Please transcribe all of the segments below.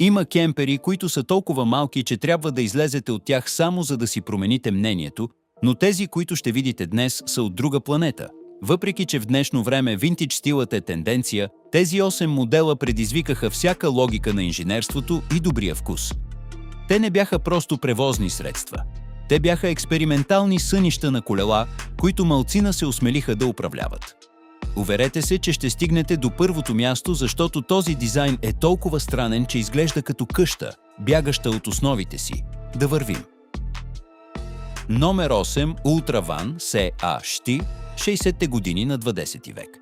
Има кемпери, които са толкова малки, че трябва да излезете от тях само за да си промените мнението, но тези, които ще видите днес, са от друга планета. Въпреки че в днешно време винтидж стилът е тенденция, тези 8 модела предизвикаха всяка логика на инженерството и добрия вкус. Те не бяха просто превозни средства. Те бяха експериментални сънища на колела, които малцина се осмелиха да управляват. Уверете се, че ще стигнете до първото място, защото този дизайн е толкова странен, че изглежда като къща, бягаща от основите си. Да вървим. Номер 8. Ултраван CA-STI, 60-те години на 20 век.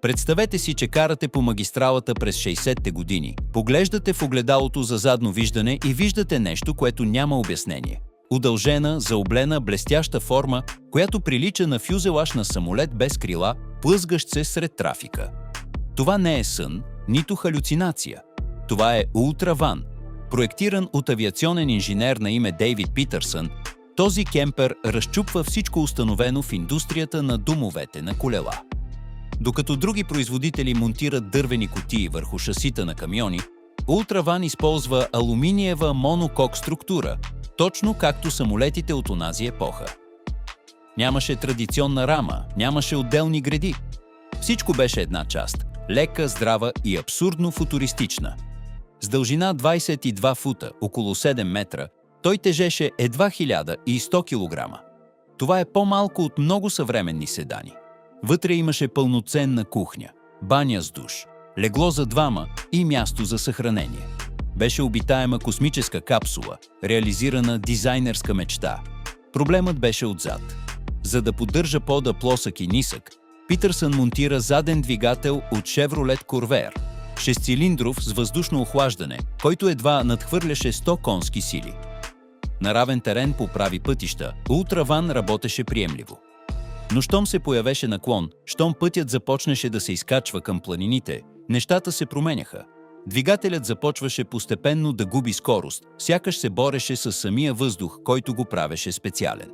Представете си, че карате по магистралата през 60-те години, поглеждате в огледалото за задно виждане и виждате нещо, което няма обяснение. Удължена, заоблена, блестяща форма, която прилича на фюзелаж на самолет без крила, плъзгащ се сред трафика. Това не е сън, нито халюцинация. Това е ултраван, проектиран от авиационен инженер на име Дейвид Питърсън. Този кемпер разчупва всичко установено в индустрията на домовете на колела. Докато други производители монтират дървени кутии върху шасита на камиони, ултраван използва алуминиева монокок структура, точно както самолетите от онази епоха. Нямаше традиционна рама, нямаше отделни греди. Всичко беше една част – лека, здрава и абсурдно футуристична. С дължина 22 фута, около 7 метра, той тежеше едва 1100 кг. Това е по-малко от много съвременни седани. Вътре имаше пълноценна кухня, баня с душ, легло за двама и място за съхранение. Беше обитаема космическа капсула, реализирана дизайнерска мечта. Проблемът беше отзад. За да поддържа пода плосък и нисък, Питърсън монтира заден двигател от Chevrolet Corvair, 6-цилиндров с въздушно охлаждане, който едва надхвърляше 100 конски сили. На равен терен по прави пътища, ултраван работеше приемливо. Но щом се появеше наклон, щом пътят започнеше да се изкачва към планините, нещата се променяха. Двигателят започваше постепенно да губи скорост, сякаш се бореше с самия въздух, който го правеше специален.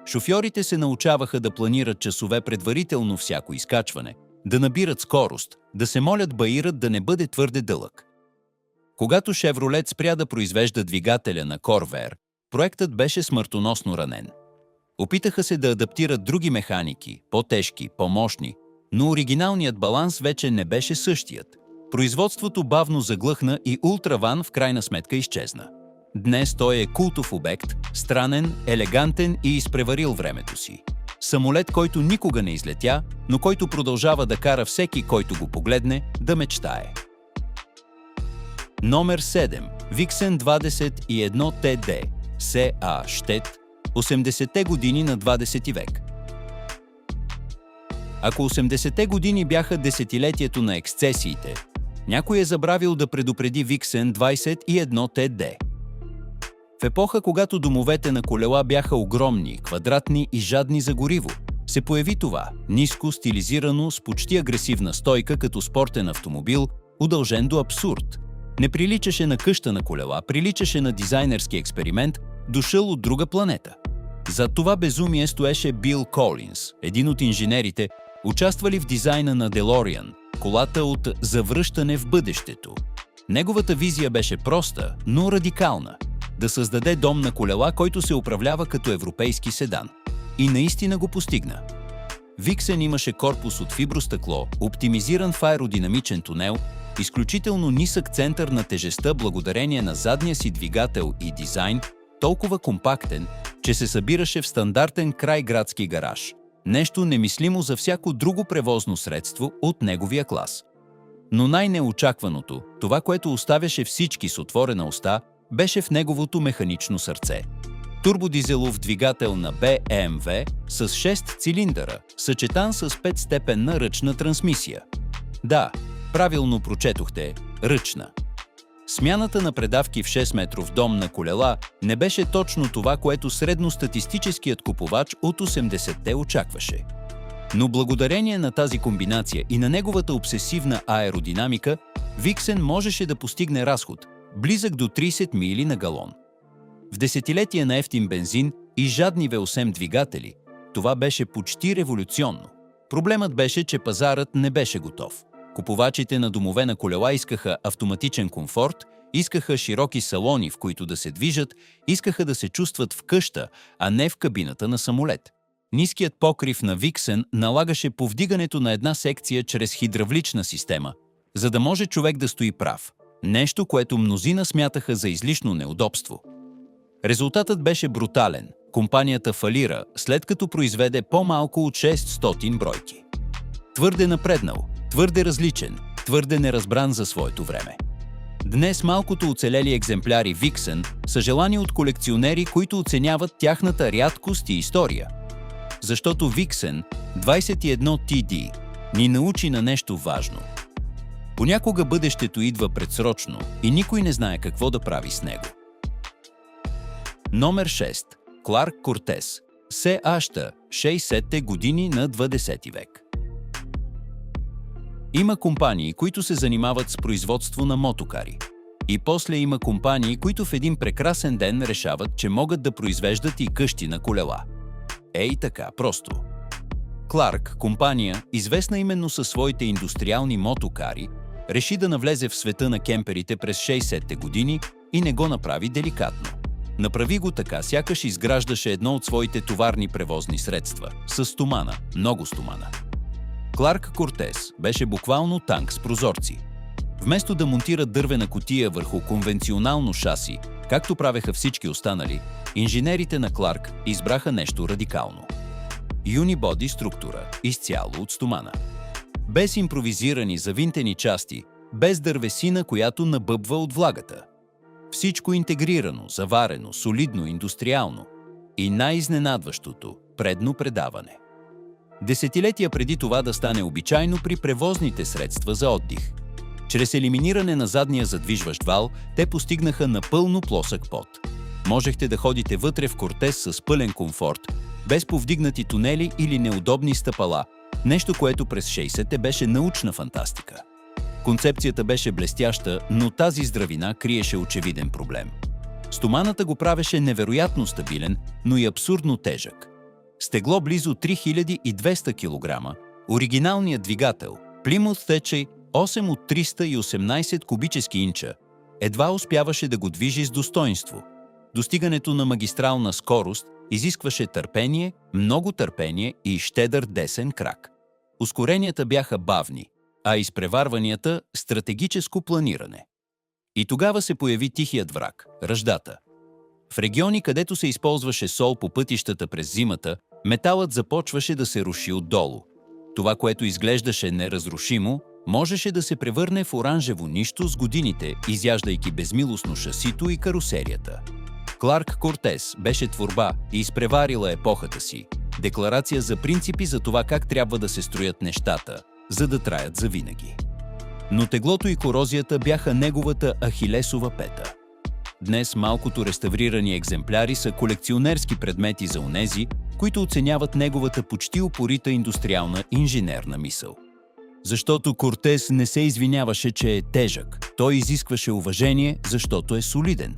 Шофьорите се научаваха да планират часове предварително всяко изкачване, да набират скорост, да се молят баирът да не бъде твърде дълъг. Когато Chevrolet спря да произвежда двигателя на Corvair, проектът беше смъртоносно ранен. Опитаха се да адаптират други механики, по-тежки, по-мощни, но оригиналният баланс вече не беше същият. Производството бавно заглъхна и ултраван в крайна сметка изчезна. Днес той е култов обект, странен, елегантен и изпреварил времето си. Самолет, който никога не излетя, но който продължава да кара всеки, който го погледне, да мечтае. Номер 7. Vixen 21 TD CA-STI, 80-те години на 20 век. Ако 80-те години бяха десетилетието на ексцесиите, някой е забравил да предупреди Vixen 21 TD. В епоха, когато домовете на колела бяха огромни, квадратни и жадни за гориво, се появи това, ниско, стилизирано, с почти агресивна стойка като спортен автомобил, удължен до абсурд. Не приличаше на къща на колела, приличаше на дизайнерски експеримент, дошъл от друга планета. Зад това безумие стоеше Бил Колинс, един от инженерите, участвали в дизайна на DeLorean, колата от завръщане в бъдещето. Неговата визия беше проста, но радикална – да създаде дом на колела, който се управлява като европейски седан. И наистина го постигна. Vixen имаше корпус от фибростъкло, оптимизиран в аеродинамичен тунел, изключително нисък център на тежестта благодарение на задния си двигател и дизайн, толкова компактен, че се събираше в стандартен крайградски гараж. Нещо немислимо за всяко друго превозно средство от неговия клас. Но най-неочакваното, това, което оставяше всички с отворена уста, беше в неговото механично сърце. Турбодизелов двигател на BMW с 6 цилиндъра, съчетан с 5-степенна ръчна трансмисия. Да, правилно прочетохте – ръчна. Смяната на предавки в 6-метров дом на колела не беше точно това, което средностатистическият купувач от 80-те очакваше. Но благодарение на тази комбинация и на неговата обсесивна аеродинамика, Vixen можеше да постигне разход, близък до 30 мили на галон. В десетилетия на евтин бензин и жадни V8 двигатели, това беше почти революционно. Проблемът беше, че пазарът не беше готов. Купувачите на домове на колела искаха автоматичен комфорт, искаха широки салони, в които да се движат, искаха да се чувстват в къща, а не в кабината на самолет. Ниският покрив на Виксен налагаше повдигането на една секция чрез хидравлична система, за да може човек да стои прав. Нещо, което мнозина смятаха за излишно неудобство. Резултатът беше брутален. Компанията фалира, след като произведе по-малко от 600 бройки. Твърде напреднал, твърде различен, твърде неразбран за своето време. Днес малкото оцелели екземпляри Виксен са желани от колекционери, които оценяват тяхната рядкост и история. Защото Виксен 21 TD ни научи на нещо важно. Понякога бъдещето идва предсрочно и никой не знае какво да прави с него. Номер 6. Кларк Кортес. САЩ, 60-те години на 20 век. Има компании, които се занимават с производство на мотокари. И после има компании, които в един прекрасен ден решават, че могат да произвеждат и къщи на колела. Ей така, просто. Кларк, компания, известна именно със своите индустриални мотокари, реши да навлезе в света на кемперите през 60-те години и не го направи деликатно. Направи го така, сякаш изграждаше едно от своите товарни превозни средства – с стомана, много стомана. Кларк Кортес беше буквално танк с прозорци. Вместо да монтира дървена кутия върху конвенционално шаси, както правеха всички останали, инженерите на Кларк избраха нещо радикално. Юнибоди структура, изцяло от стомана. Без импровизирани завинтени части, без дървесина, която набъбва от влагата. Всичко интегрирано, заварено, солидно, индустриално. И най-изненадващото – предно предаване. Десетилетия преди това да стане обичайно при превозните средства за отдих. Чрез елиминиране на задния задвижващ вал, те постигнаха напълно плосък под. Можехте да ходите вътре в Кортес с пълен комфорт, без повдигнати тунели или неудобни стъпала, нещо, което през 60-те беше научна фантастика. Концепцията беше блестяща, но тази здравина криеше очевиден проблем. Стоманата го правеше невероятно стабилен, но и абсурдно тежък. С тегло близо 3200 кг, оригиналният двигател, Plymouth Techey 8 от 318 кубически инча, едва успяваше да го движи с достоинство. Достигането на магистрална скорост изискваше търпение, много търпение и щедър десен крак. Ускоренията бяха бавни, а изпреварванията – стратегическо планиране. И тогава се появи тихият враг – ръждата. В региони, където се използваше сол по пътищата през зимата, металът започваше да се руши отдолу. Това, което изглеждаше неразрушимо, можеше да се превърне в оранжево нищо с годините, изяждайки безмилостно шасито и карусерията. Кларк Кортес беше творба и изпреварила епохата си. Декларация за принципи за това как трябва да се строят нещата, за да траят завинаги. Но теглото и корозията бяха неговата ахилесова пета. Днес малкото реставрирани екземпляри са колекционерски предмети за онези, които оценяват неговата почти упорита индустриална инженерна мисъл. Защото Кортес не се извиняваше, че е тежък. Той изискваше уважение, защото е солиден.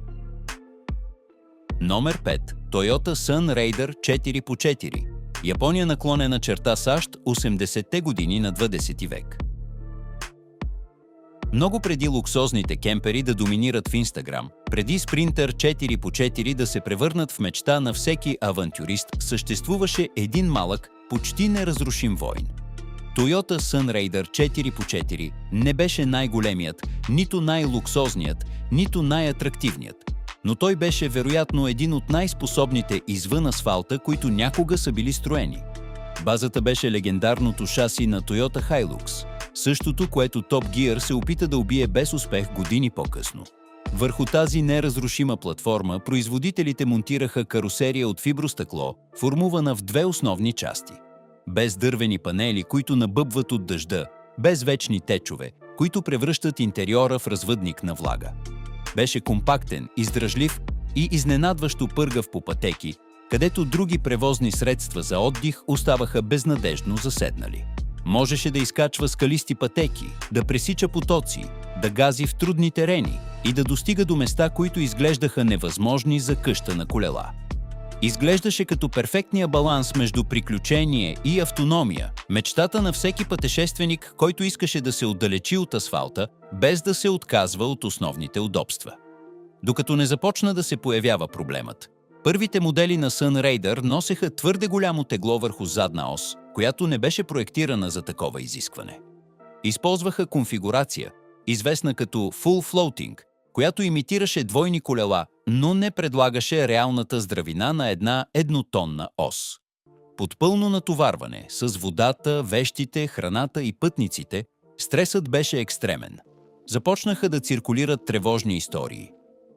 Номер 5. Toyota Sun Raider 4x4. Япония наклонена черта САЩ, 80-те години на 20 век. Много преди луксозните кемпери да доминират в Инстаграм, преди Спринтър 4x4 да се превърнат в мечта на всеки авантюрист, съществуваше един малък, почти неразрушим войн. Toyota Sun Raider 4x4 не беше най-големият, нито най-луксозният, нито най-атрактивният, но той беше вероятно един от най-способните извън асфалта, които някога са били строени. Базата беше легендарното шаси на Toyota Hilux, същото, което Top Gear се опита да убие без успех години по-късно. Върху тази неразрушима платформа производителите монтираха карусерия от фибростъкло, формувана в две основни части. Без дървени панели, които набъбват от дъжда, без вечни течове, които превръщат интериора в развъдник на влага. Беше компактен, издръжлив и изненадващо пъргав по пътеки, където други превозни средства за отдих оставаха безнадеждно заседнали. Можеше да изкачва скалисти пътеки, да пресича потоци, да гази в трудни терени и да достига до места, които изглеждаха невъзможни за къща на колела. Изглеждаше като перфектния баланс между приключение и автономия, мечтата на всеки пътешественик, който искаше да се отдалечи от асфалта, без да се отказва от основните удобства. Докато не започна да се появява проблемът, първите модели на Sun Raider носеха твърде голямо тегло върху задна ос, която не беше проектирана за такова изискване. Използваха конфигурация, известна като Full Floating, която имитираше двойни колела, но не предлагаше реалната здравина на една еднотонна ос. Под пълно натоварване с водата, вещите, храната и пътниците, стресът беше екстремен. Започнаха да циркулират тревожни истории.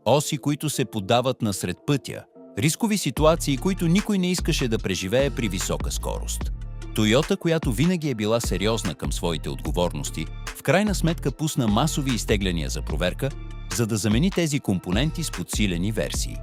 Оси, които се поддават насред пътя, рискови ситуации, които никой не искаше да преживее при висока скорост. Тойота, която винаги е била сериозна към своите отговорности, в крайна сметка пусна масови изтегляния за проверка, за да замени тези компоненти с подсилени версии.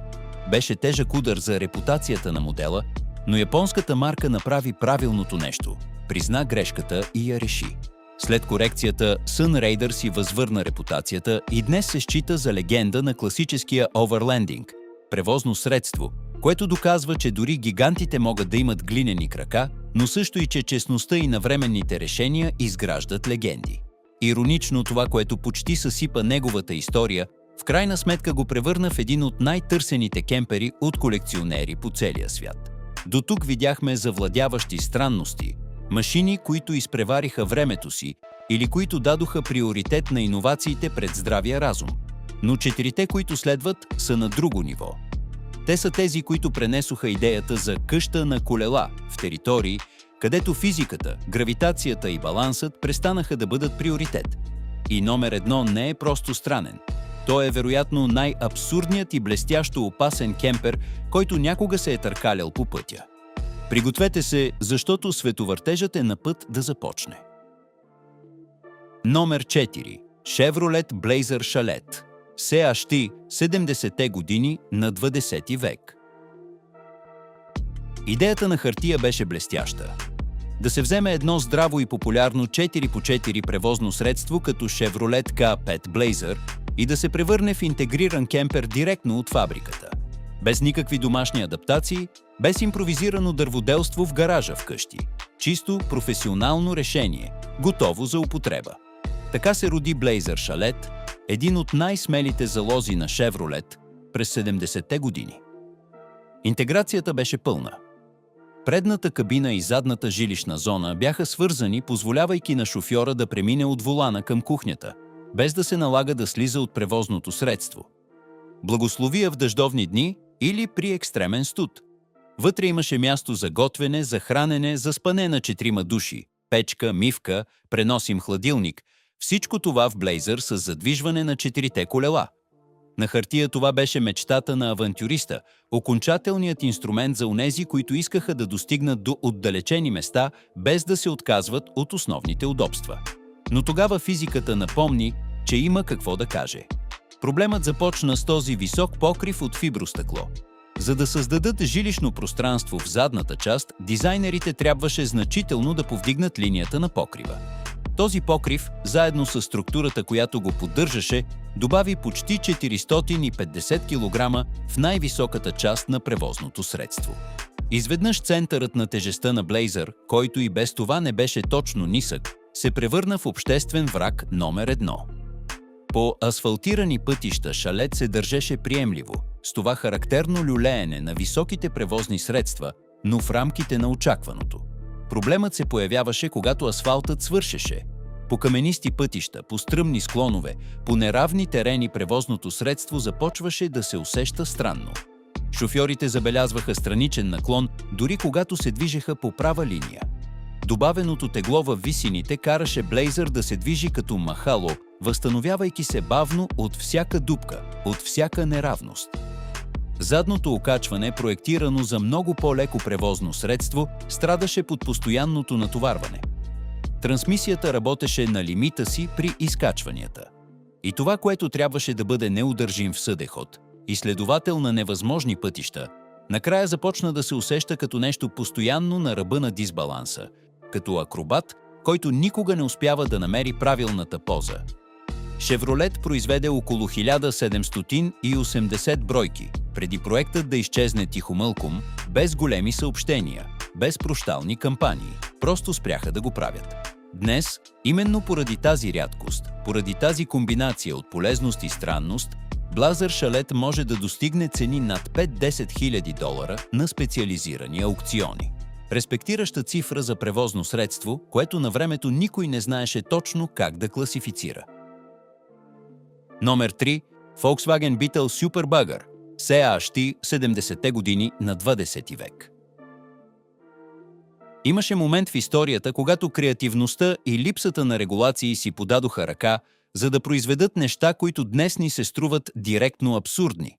Беше тежък удар за репутацията на модела, но японската марка направи правилното нещо, призна грешката и я реши. След корекцията, Sun Raider си възвърна репутацията и днес се счита за легенда на класическия оверлендинг – превозно средство, което доказва, че дори гигантите могат да имат глинени крака, но също и че честността и навременните решения изграждат легенди. Иронично, това, което почти съсипа неговата история, в крайна сметка го превърна в един от най-търсените кемпери от колекционери по целия свят. До тук видяхме завладяващи странности, машини, които изпревариха времето си или които дадоха приоритет на иновациите пред здравия разум. Но четирите, които следват, са на друго ниво. Те са тези, които пренесоха идеята за къща на колела в територии, където физиката, гравитацията и балансът престанаха да бъдат приоритет. И номер едно не е просто странен. Той е вероятно най-абсурдният и блестящо опасен кемпер, който някога се е търкалял по пътя. Пригответе се, защото световъртежът е на път да започне. Номер 4. Chevrolet Blazer Chalet. CHT 70-те години на 20 век. Идеята на хартия беше блестяща. Да се вземе едно здраво и популярно 4x4 превозно средство като Chevrolet K5 Blazer и да се превърне в интегриран кемпер директно от фабриката. Без никакви домашни адаптации, без импровизирано дърводелство в гаража вкъщи. Чисто професионално решение, готово за употреба. Така се роди Blazer Chalet, един от най-смелите залози на Chevrolet през 70-те години. Интеграцията беше пълна. Предната кабина и задната жилищна зона бяха свързани, позволявайки на шофьора да премине от волана към кухнята, без да се налага да слиза от превозното средство. Благословия в дъждовни дни или при екстремен студ. Вътре имаше място за готвене, за хранене, за спане на 4 души, печка, мивка, преносим хладилник. Всичко това в Blazer с задвижване на 4 колела. На хартия това беше мечтата на авантюриста, окончателният инструмент за онези, които искаха да достигнат до отдалечени места, без да се отказват от основните удобства. Но тогава физиката напомни, че има какво да каже. Проблемът започна с този висок покрив от фибростъкло. За да създадат жилищно пространство в задната част, дизайнерите трябваше значително да повдигнат линията на покрива. Този покрив, заедно с структурата, която го поддържаше, добави почти 450 кг в най-високата част на превозното средство. Изведнъж центърът на тежестта на Blazer, който и без това не беше точно нисък, се превърна в обществен враг номер 1. По асфалтирани пътища Шалет се държеше приемливо, с това характерно люлеене на високите превозни средства, но в рамките на очакваното. Проблемът се появяваше, когато асфалтът свършеше. По каменисти пътища, по стръмни склонове, по неравни терени превозното средство започваше да се усеща странно. Шофьорите забелязваха страничен наклон, дори когато се движеха по права линия. Добавеното тегло във висините караше Blazer да се движи като махало, възстановявайки се бавно от всяка дупка, от всяка неравност. Задното окачване, проектирано за много по-леко превозно средство, страдаше под постоянното натоварване. Трансмисията работеше на лимита си при изкачванията. И това, което трябваше да бъде неудържим в съдеход и следовател на невъзможни пътища, накрая започна да се усеща като нещо постоянно на ръба на дисбаланса, като акробат, който никога не успява да намери правилната поза. Chevrolet произведе около 1780 бройки, преди проектът да изчезне тихомълком, без големи съобщения, без прощални кампании. Просто спряха да го правят. Днес, именно поради тази рядкост, поради тази комбинация от полезност и странност, Блазър Шалет може да достигне цени над 5-10 хиляди долара на специализирани аукциони. Респектираща цифра за превозно средство, което на времето никой не знаеше точно как да класифицира. Номер 3. Volkswagen Beetle Superbugger, CAHT 70-те години на 20 век. Имаше момент в историята, когато креативността и липсата на регулации си подадоха ръка, за да произведат неща, които днес ни се струват директно абсурдни.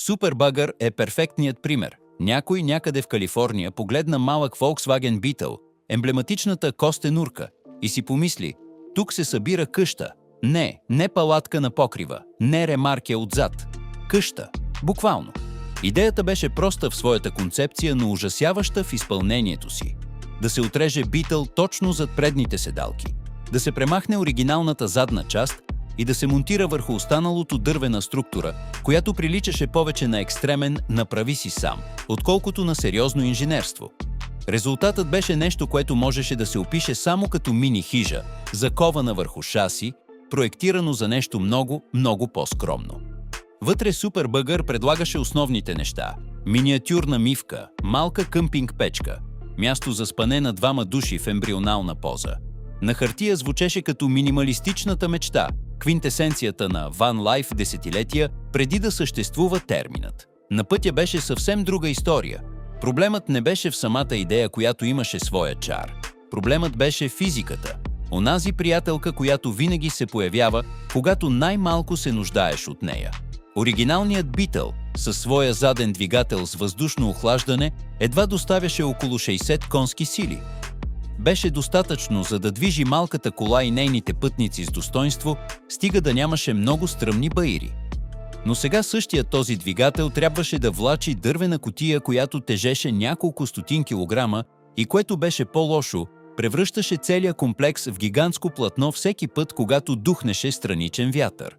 Superbugger е перфектният пример. Някой някъде в Калифорния погледна малък Volkswagen Beetle, емблематичната костенурка, и си помисли: тук се събира къща. Не палатка на покрива, не ремарке отзад. Къща. Буквално. Идеята беше проста в своята концепция, но ужасяваща в изпълнението си. Да се отреже Beetle точно зад предните седалки, да се премахне оригиналната задна част и да се монтира върху останалото дървена структура, която приличаше повече на екстремен "направи си сам", отколкото на сериозно инженерство. Резултатът беше нещо, което можеше да се опише само като мини-хижа, закована върху шаси, проектирано за нещо много по-скромно. Вътре Superbugger предлагаше основните неща: миниатюрна мивка, малка къмпинг печка, място за спане на 2 души в ембрионална поза. На хартия звучеше като минималистичната мечта, квинтесенцията на ван лайф десетилетия преди да съществува терминът. На пътя беше съвсем друга история. Проблемът не беше в самата идея, която имаше своя чар. Проблемът беше физиката. Онази приятелка, която винаги се появява, когато най-малко се нуждаеш от нея. Оригиналният Beetle, със своя заден двигател с въздушно охлаждане, едва доставяше около 60 конски сили. Беше достатъчно, за да движи малката кола и нейните пътници с достойнство, стига да нямаше много стръмни баири. Но сега същия този двигател трябваше да влачи дървена кутия, която тежеше няколко стотин килограма и, което беше по-лошо, превръщаше целия комплекс в гигантско платно всеки път, когато духнеше страничен вятър.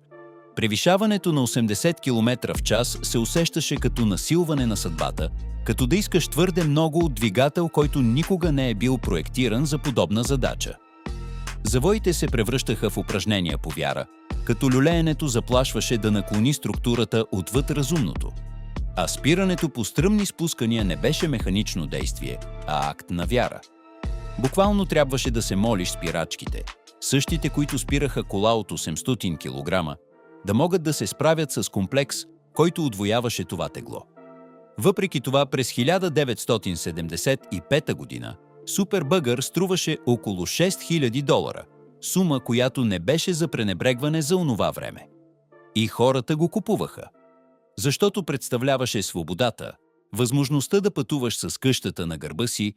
Превишаването на 80 км в час се усещаше като насилване на съдбата, като да искаш твърде много от двигател, който никога не е бил проектиран за подобна задача. Завоите се превръщаха в упражнения по вяра, като люлеенето заплашваше да наклони структурата отвъд разумното. А спирането по стръмни спускания не беше механично действие, а акт на вяра. Буквално трябваше да се молиш спирачките, същите, които спираха кола от 800 кг, да могат да се справят с комплекс, който удвояваше това тегло. Въпреки това, през 1975 година Superbugger струваше около 6000 долара, сума, която не беше за пренебрегване за онова време. И хората го купуваха. Защото представляваше свободата, възможността да пътуваш с къщата на гърба си,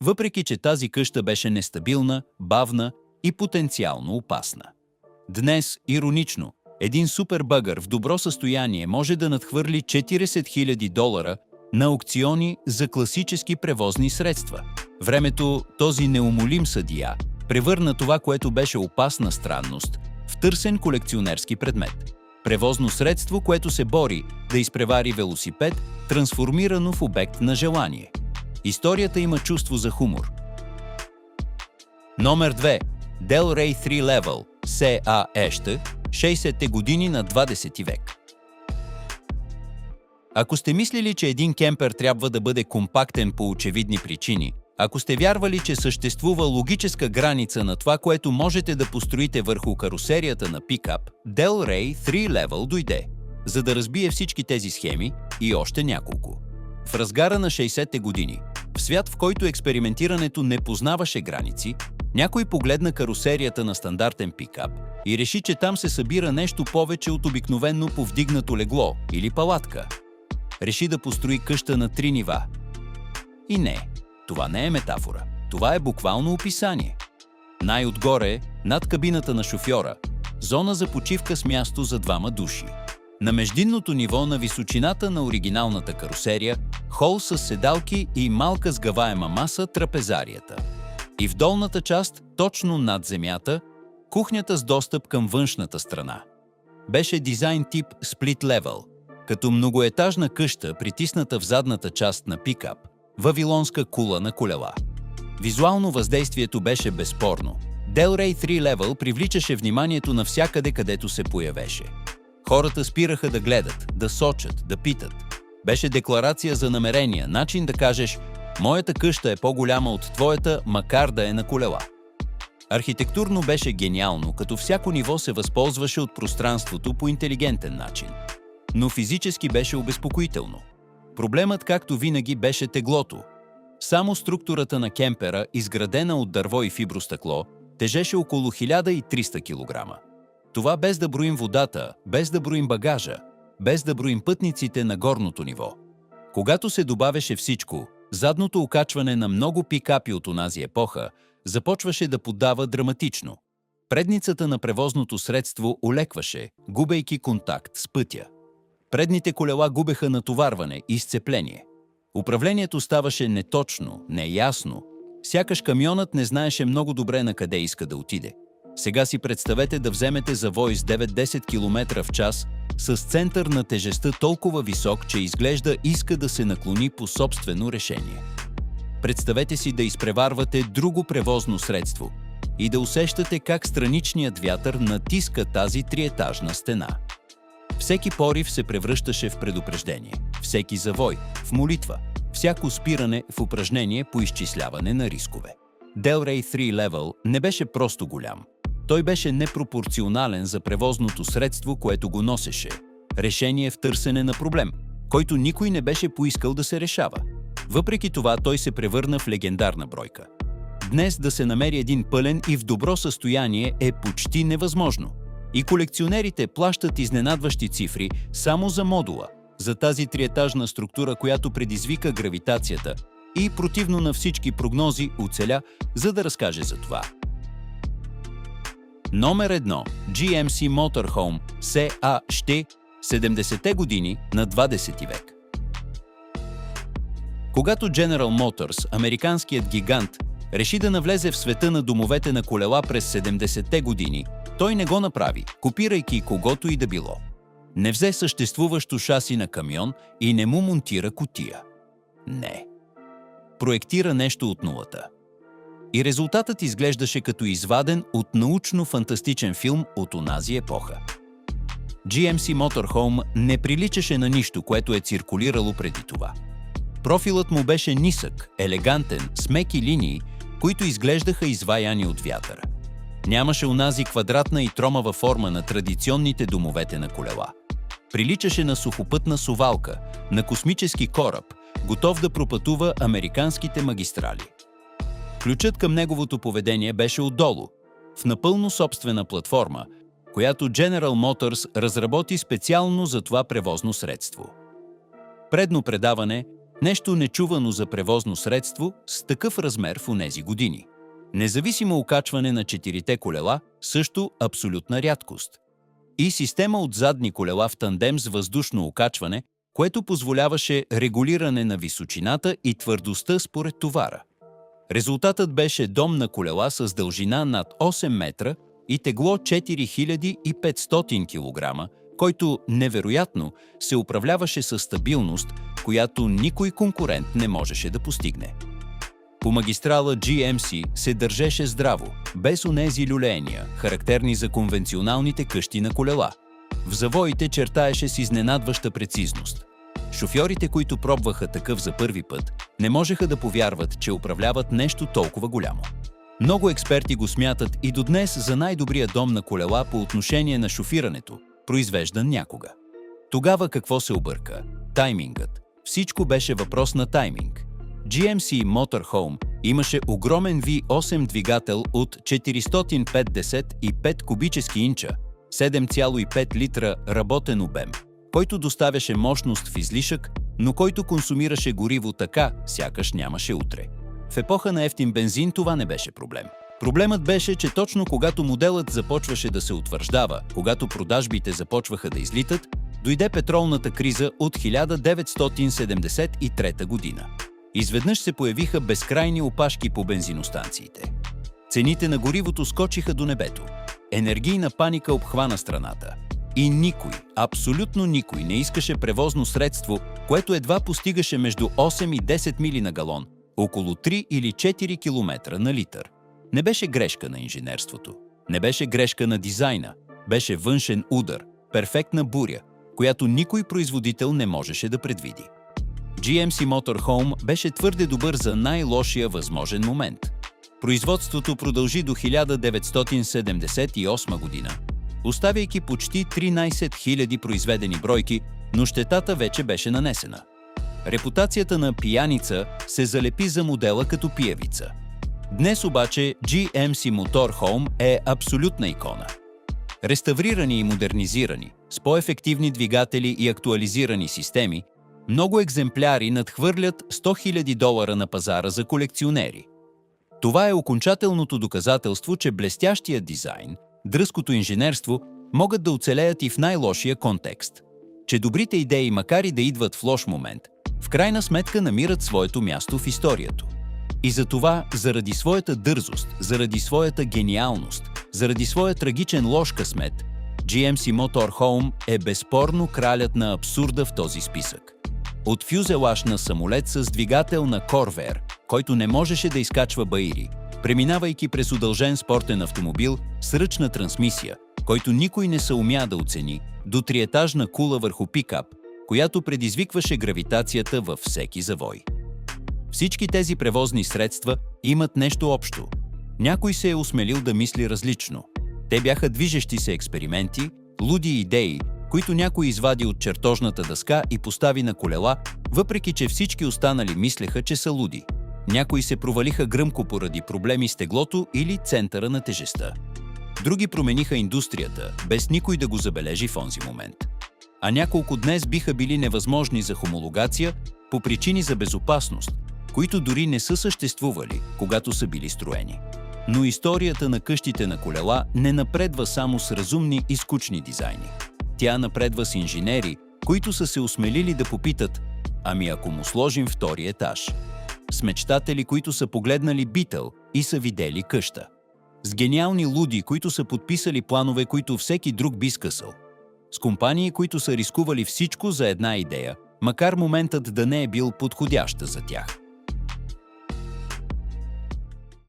въпреки че тази къща беше нестабилна, бавна и потенциално опасна. Днес, иронично, един Superbugger в добро състояние може да надхвърли 40 000 долара на аукциони за класически превозни средства. Времето този неумолим съдия превърна това, което беше опасна странност, в търсен колекционерски предмет. Превозно средство, което се бори да изпревари велосипед, трансформирано в обект на желание. Историята има чувство за хумор. Номер 2. Delray 3 Level, CAHT, 60-те години на 20 век. Ако сте мислили, че един кемпер трябва да бъде компактен по очевидни причини, ако сте вярвали, че съществува логическа граница на това, което можете да построите върху карусерията на пикап, Delray 3 Level дойде, за да разбие всички тези схеми и още няколко. В разгара на 60-те години, в свят, в който експериментирането не познаваше граници, някой погледна карусерията на стандартен пикап и реши, че там се събира нещо повече от обикновенно повдигнато легло или палатка. Реши да построи къща на 3 нива. И не, това не е метафора. Това е буквално описание. Най-отгоре, над кабината на шофьора, зона за почивка с място за 2 души. На междинното ниво, на височината на оригиналната карусерия, хол с седалки и малка сгъваема маса, трапезарията. И в долната част, точно над земята, кухнята с достъп към външната страна. Беше дизайн тип split level, като многоетажна къща, притисната в задната част на пикап, вавилонска кула на колела. Визуално въздействието беше безспорно. Delray 3 Level привличаше вниманието навсякъде, където се появеше. Хората спираха да гледат, да сочат, да питат. Беше декларация за намерения, начин да кажеш «Моята къща е по-голяма от твоята, макар да е на колела». Архитектурно беше гениално, като всяко ниво се възползваше от пространството по интелигентен начин. Но физически беше обезпокоително. Проблемът, както винаги, беше теглото. Само структурата на кемпера, изградена от дърво и фибростъкло, тежеше около 1300 кг. Това без да броим водата, без да броим багажа, без да броим пътниците на горното ниво. Когато се добавеше всичко, задното окачване на много пикапи от онази епоха започваше да поддава драматично. Предницата на превозното средство олекваше, губейки контакт с пътя. Предните колела губеха натоварване и сцепление. Управлението ставаше неточно, неясно. Сякаш камионът не знаеше много добре на къде иска да отиде. Сега си представете да вземете завой с 9-10 км в час с център на тежестта толкова висок, че изглежда иска да се наклони по собствено решение. Представете си да изпреварвате друго превозно средство и да усещате как страничният вятър натиска тази триетажна стена. Всеки порив се превръщаше в предупреждение, всеки завой – в молитва, всяко спиране – в упражнение по изчисляване на рискове. Delray 3 Level не беше просто голям. Той беше непропорционален за превозното средство, което го носеше. Решение в търсене на проблем, който никой не беше поискал да се решава. Въпреки това, той се превърна в легендарна бройка. Днес да се намери един пълен и в добро състояние е почти невъзможно. И колекционерите плащат изненадващи цифри само за модула, за тази триетажна структура, която предизвика гравитацията и, противно на всички прогнози, оцеля, за да разкаже за това. Номер 1. GMC Motorhome CA 70-те години на 20 век. Когато General Motors, американският гигант, реши да навлезе в света на домовете на колела през 70-те години, той не го направи, копирайки когото и да било. Не взе съществуващо шаси на камион и не му монтира кутия. Не. Проектира нещо от нулата. И резултатът изглеждаше като изваден от научно-фантастичен филм от онази епоха. GMC Motorhome не приличаше на нищо, което е циркулирало преди това. Профилът му беше нисък, елегантен, с меки линии, които изглеждаха изваяни от вятъра. Нямаше онази квадратна и тромава форма на традиционните домовете на колела. Приличаше на сухопътна совалка, на космически кораб, готов да пропътува американските магистрали. Ключът към неговото поведение беше отдолу, в напълно собствена платформа, която General Motors разработи специално за това превозно средство. Предно предаване – нещо нечувано за превозно средство с такъв размер в онези години. Независимо окачване на 4-те колела – също абсолютна рядкост. И система от задни колела в тандем с въздушно окачване, което позволяваше регулиране на височината и твърдостта според товара. Резултатът беше дом на колела с дължина над 8 метра и тегло 4500 кг, който невероятно се управляваше със стабилност, която никой конкурент не можеше да постигне. По магистрала GMC се държеше здраво, без онези люлеения, характерни за конвенционалните къщи на колела. В завоите чертаеше с изненадваща прецизност. Шофьорите, които пробваха такъв за първи път, не можеха да повярват, че управляват нещо толкова голямо. Много експерти го смятат и до днес за най-добрия дом на колела по отношение на шофирането, произвеждан някога. Тогава какво се обърка? Таймингът. Всичко беше въпрос на тайминг. GMC Motorhome имаше огромен V8 двигател от 455 кубически инча, 7,5 литра работен обем, който доставяше мощност в излишък, но който консумираше гориво така, сякаш нямаше утре. В епоха на евтин бензин това не беше проблем. Проблемът беше, че точно когато моделът започваше да се утвърждава, когато продажбите започваха да излитат, дойде петролната криза от 1973 година. Изведнъж се появиха безкрайни опашки по бензиностанциите. Цените на горивото скочиха до небето. Енергийна паника обхвана страната. И никой, абсолютно никой не искаше превозно средство, което едва постигаше между 8 и 10 мили на галон, около 3 или 4 км на литър. Не беше грешка на инженерството. Не беше грешка на дизайна. Беше външен удар, перфектна буря, която никой производител не можеше да предвиди. GMC Motorhome беше твърде добър за най-лошия възможен момент. Производството продължи до 1978 година, оставяйки почти 13 000 произведени бройки, но щетата вече беше нанесена. Репутацията на пияница се залепи за модела като пиявица. Днес обаче GMC Motorhome е абсолютна икона. Реставрирани и модернизирани, с по-ефективни двигатели и актуализирани системи, много екземпляри надхвърлят $100,000 на пазара за колекционери. Това е окончателното доказателство, че блестящият дизайн, дръзкото инженерство могат да оцелеят и в най-лошия контекст. Че добрите идеи, макар и да идват в лош момент, в крайна сметка намират своето място в историята. И затова, заради своята дързост, заради своята гениалност, заради своя трагичен лош късмет, GMC Motorhome е безспорно кралят на абсурда в този списък. От фюзелаж на самолет с двигател на Corvair, който не можеше да изкачва баири, преминавайки през удължен спортен автомобил с ръчна трансмисия, който никой не съумя да оцени, до триетажна кула върху пикап, която предизвикваше гравитацията във всеки завой. Всички тези превозни средства имат нещо общо. Някой се е осмелил да мисли различно. Те бяха движещи се експерименти, луди идеи, които някой извади от чертожната дъска и постави на колела, въпреки че всички останали мислеха, че са луди. Някои се провалиха гръмко поради проблеми с теглото или центъра на тежестта. Други промениха индустрията, без никой да го забележи в онзи момент. А няколко днес биха били невъзможни за хомологация по причини за безопасност, които дори не са съществували, когато са били строени. Но историята на къщите на колела не напредва само с разумни и скучни дизайни. Тя напредва с инженери, които са се осмелили да попитат: ами ако му сложим втори етаж? С мечтатели, които са погледнали Битъл и са видели къща. С гениални луди, които са подписали планове, които всеки друг би скъсал. С компании, които са рискували всичко за една идея, макар моментът да не е бил подходящ за тях.